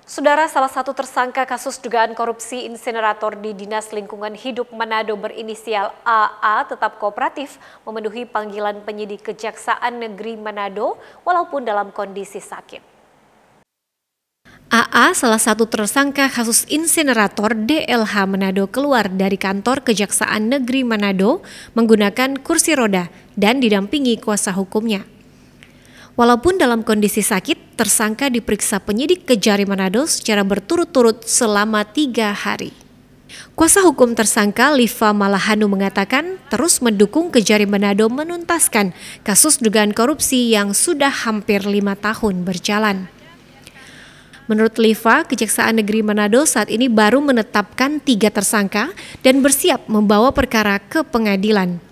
Saudara, salah satu tersangka kasus dugaan korupsi insinerator di Dinas Lingkungan Hidup Manado berinisial AA tetap kooperatif memenuhi panggilan penyidik Kejaksaan Negeri Manado walaupun dalam kondisi sakit. AA, salah satu tersangka kasus insinerator DLH Manado, keluar dari kantor Kejaksaan Negeri Manado menggunakan kursi roda dan didampingi kuasa hukumnya. Walaupun dalam kondisi sakit, tersangka diperiksa penyidik Kejari Manado secara berturut-turut selama 3 hari. Kuasa hukum tersangka Liva Malahanu mengatakan terus mendukung Kejari Manado menuntaskan kasus dugaan korupsi yang sudah hampir 5 tahun berjalan. Menurut Liva, Kejaksaan Negeri Manado saat ini baru menetapkan 3 tersangka dan bersiap membawa perkara ke pengadilan.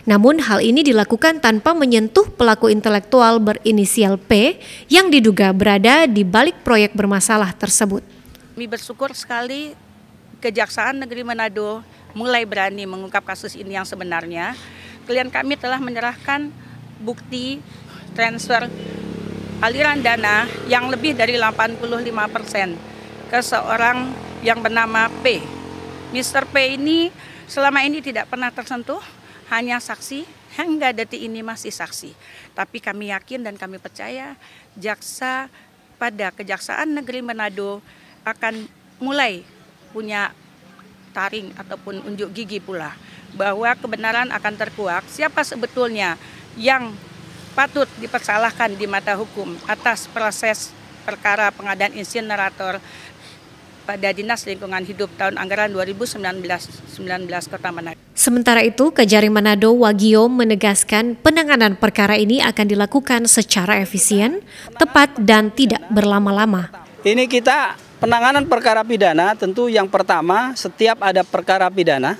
Namun hal ini dilakukan tanpa menyentuh pelaku intelektual berinisial P yang diduga berada di balik proyek bermasalah tersebut. Kami bersyukur sekali Kejaksaan Negeri Manado mulai berani mengungkap kasus ini yang sebenarnya. Klien kami telah menyerahkan bukti transfer aliran dana yang lebih dari 85% ke seorang yang bernama P. Mr. P ini selama ini tidak pernah tersentuh, hanya saksi, hingga detik ini masih saksi. Tapi kami yakin dan kami percaya jaksa pada Kejaksaan Negeri Manado akan mulai punya taring ataupun unjuk gigi pula bahwa kebenaran akan terkuak siapa sebetulnya yang patut dipersalahkan di mata hukum atas proses perkara pengadaan insinerator pada Dinas Lingkungan Hidup tahun anggaran 2019 Kota Manado. Sementara itu, Kejari Manado Wagio menegaskan penanganan perkara ini akan dilakukan secara efisien, tepat, dan tidak berlama-lama. Ini kita penanganan perkara pidana, tentu yang pertama setiap ada perkara pidana,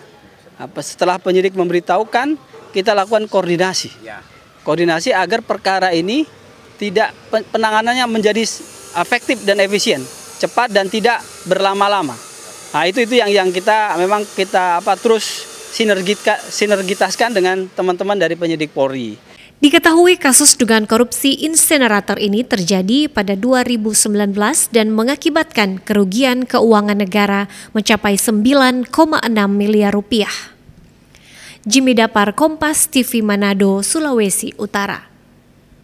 setelah penyidik memberitahukan, kita lakukan koordinasi. Koordinasi agar perkara ini tidak penanganannya menjadi efektif dan efisien, cepat dan tidak berlama-lama. Nah, itu yang kita terus sinergitaskan dengan teman-teman dari penyidik Polri. Diketahui kasus dugaan korupsi insinerator ini terjadi pada 2019 dan mengakibatkan kerugian keuangan negara mencapai 9,6 miliar rupiah. Jimmy Dapar, Kompas TV Manado, Sulawesi Utara.